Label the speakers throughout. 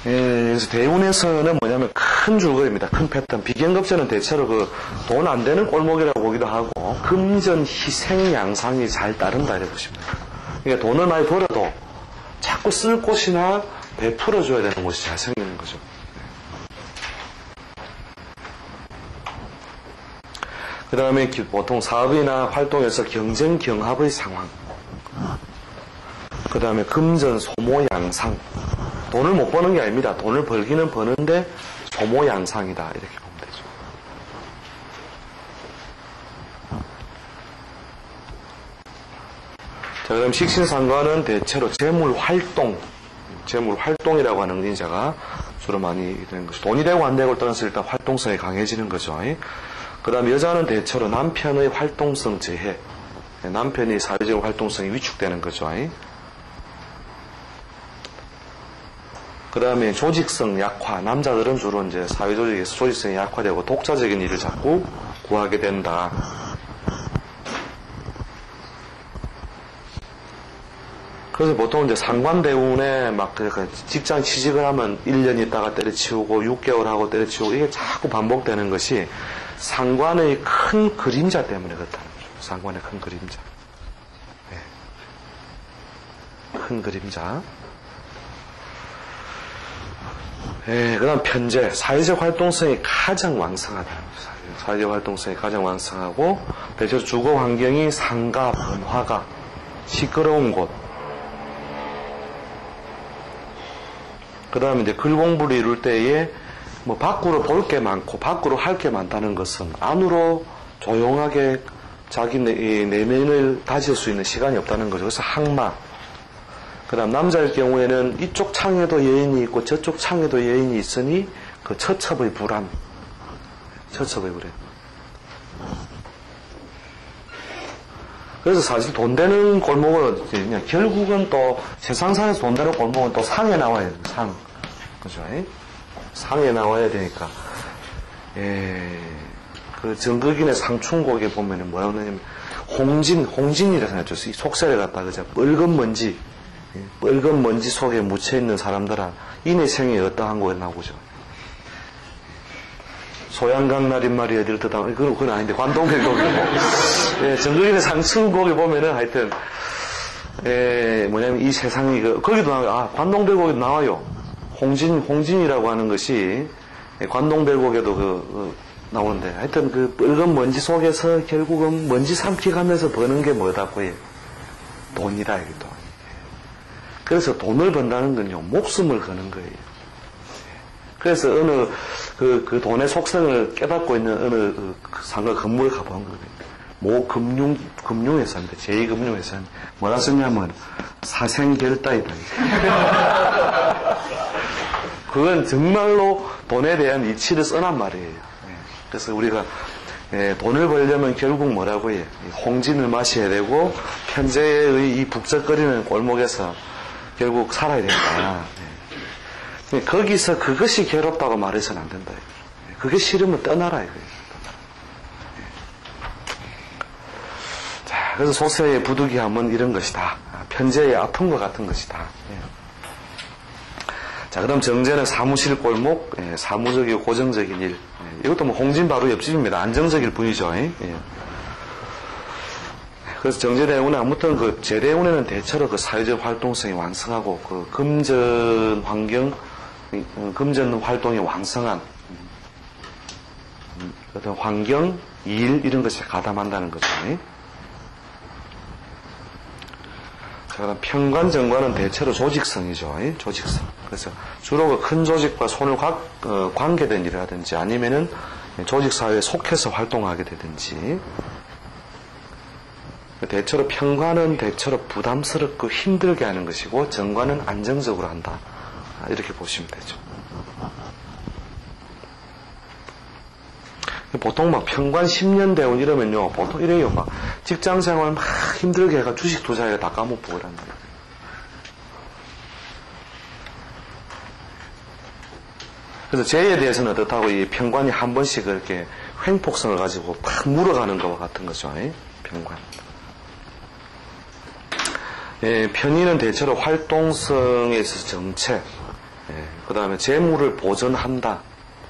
Speaker 1: 그래서 대운에서는 뭐냐면 큰 줄거리입니다. 큰 패턴. 비견급제는 대체로 그 돈 안 되는 꼴목이라고 보기도 하고, 금전 희생 양상이 잘 따른다 이렇게 보시면 돼요. 그러니까 돈을 많이 벌어도 자꾸 쓸 곳이나 베풀어줘야 되는 곳이 잘 생기는 거죠. 그 다음에 보통 사업이나 활동에서 경쟁 경합의 상황. 그 다음에 금전 소모 양상. 돈을 못 버는 게 아닙니다. 돈을 벌기는 버는데 소모 양상이다 이렇게 보면 되죠. 자, 그럼 식신상관은 대체로 재물활동이라고 하는 의자가 주로 많이 되는 것이죠. 돈이 되고 안 되고를 떠나서 일단 활동성이 강해지는 거죠. 그 다음 여자는 대체로 남편의 활동성 저해, 남편이 사회적 활동성이 위축되는 거죠. 그 다음에 조직성 약화, 남자들은 주로 이제 사회조직에서 조직성이 약화되고 독자적인 일을 자꾸 구하게 된다. 그래서 보통 이제 상관대운에 막 직장 취직을 하면 1년 있다가 때려치우고 6개월 하고 때려치우고 이게 자꾸 반복되는 것이 상관의 큰 그림자 때문에 그렇다는 거죠. 상관의 큰 그림자. 네. 큰 그림자. 네, 그 다음 편재. 사회적 활동성이 가장 왕성하다는 거죠. 사회적 활동성이 가장 왕성하고, 대체로 주거 환경이 상가, 번화가, 시끄러운 곳. 그 다음에 이제 글 공부를 이룰 때에 뭐 밖으로 볼 게 많고 밖으로 할 게 많다는 것은 안으로 조용하게 자기 내면을 다질 수 있는 시간이 없다는 거죠. 그래서 항마. 그 다음 남자일 경우에는 이쪽 창에도 여인이 있고 저쪽 창에도 여인이 있으니 그 처첩의 불안. 처첩의 불안. 그래서 사실 돈 되는 골목은 그냥 결국은 또 세상상에서 돈 되는 골목은 또 상에 나와야 돼요. 상. 그죠? 상에 나와야 되니까. 그 정극인의 상충곡에 보면은 뭐라고 하냐면 홍진이라고 하죠. 속세를 갖다 그죠? 뻘건 먼지 속에 묻혀있는 사람들아 이내 생이 어떠한 거에 나오죠. 소양강날인 말이 어디를 듣다 그건 아닌데 관동백곡이고 정극인의 상충곡에 보면은 하여튼 뭐냐면 이 세상이 거기도 나와요. 관동백곡에도 나와요. 홍진이라고 하는 것이 관동백곡에도 나오는데 하여튼 그 뻘건 먼지 속에서 결국은 먼지 삼키가면서 버는 게 뭐다고 해요. 돈이다 이게 돈. 그래서 돈을 번다는 건요 목숨을 거는 거예요. 그래서 어느 그 돈의 속성을 깨닫고 있는 어느 상가 건물을 가본 거예요. 모 금융회사인데 제2금융회사는 뭐라 썼냐면 사생결단이다. 그건 정말로 돈에 대한 이치를 써난 말이에요. 그래서 우리가 돈을 벌려면 결국 뭐라고 해요? 홍진을 마셔야 되고 편재의 이 북적거리는 골목에서 결국 살아야 된다. 거기서 그것이 괴롭다고 말해서는 안 된다. 그게 싫으면 떠나라 이거예요. 자, 그래서 속세의 부득이함은 이런 것이다. 편재의 아픈 것 같은 것이다. 자, 그럼 정제는 사무실 골목, 사무적이고 고정적인 일. 이것도 뭐 홍진 바로 옆집입니다. 안정적일 뿐이죠. 그래서 정제대운은 아무튼 그 제대운에는 대체로 그 사회적 활동성이 왕성하고 그 금전 활동이 왕성한 어떤 환경, 일 이런 것이 가담한다는 거죠. 자, 그럼 편관정관은 대체로 조직성이죠. 조직성. 그래서 주로 큰 조직과 손을 관계된 일을 하든지 아니면은 조직사회에 속해서 활동하게 되든지. 대체로 편관은 대체로 부담스럽고 힘들게 하는 것이고 정관은 안정적으로 한다. 이렇게 보시면 되죠. 보통 막 편관 10년 대운 이러면요. 보통 이래요. 막 직장 생활 막 힘들게 해가 주식 투자에 다 까먹고 그런다. 그래서 죄에 대해서는 어떻다고 이 편관이 한 번씩 그렇게 횡폭성을 가지고 팍 물어가는 것과 같은 거죠. 편관. 편의는 대체로 활동성에 있어서 정체, 그 다음에 재물을 보전한다.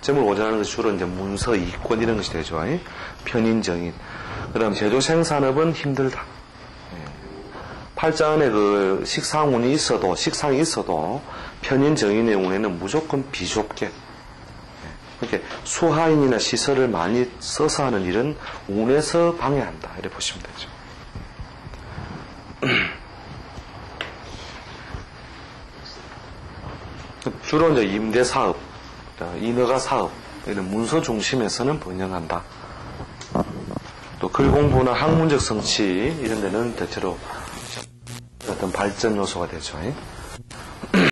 Speaker 1: 재물 보전하는 것이 주로 이제 문서, 이권 이런 것이 되죠. 편인, 정인. 그 다음에 제조 생산업은 힘들다. 팔자안에 그 식상운이 있어도, 식상이 있어도 편인, 정인의 운에는 무조건 비좁게. 이렇게 수하인이나 시설을 많이 써서 하는 일은 운에서 방해한다. 이렇게 보시면 되죠. 주로 이제 임대 사업, 인허가 사업, 이런 문서 중심에서는 번영한다. 또 글 공부나 학문적 성취 이런 데는 대체로 어떤 발전 요소가 되죠.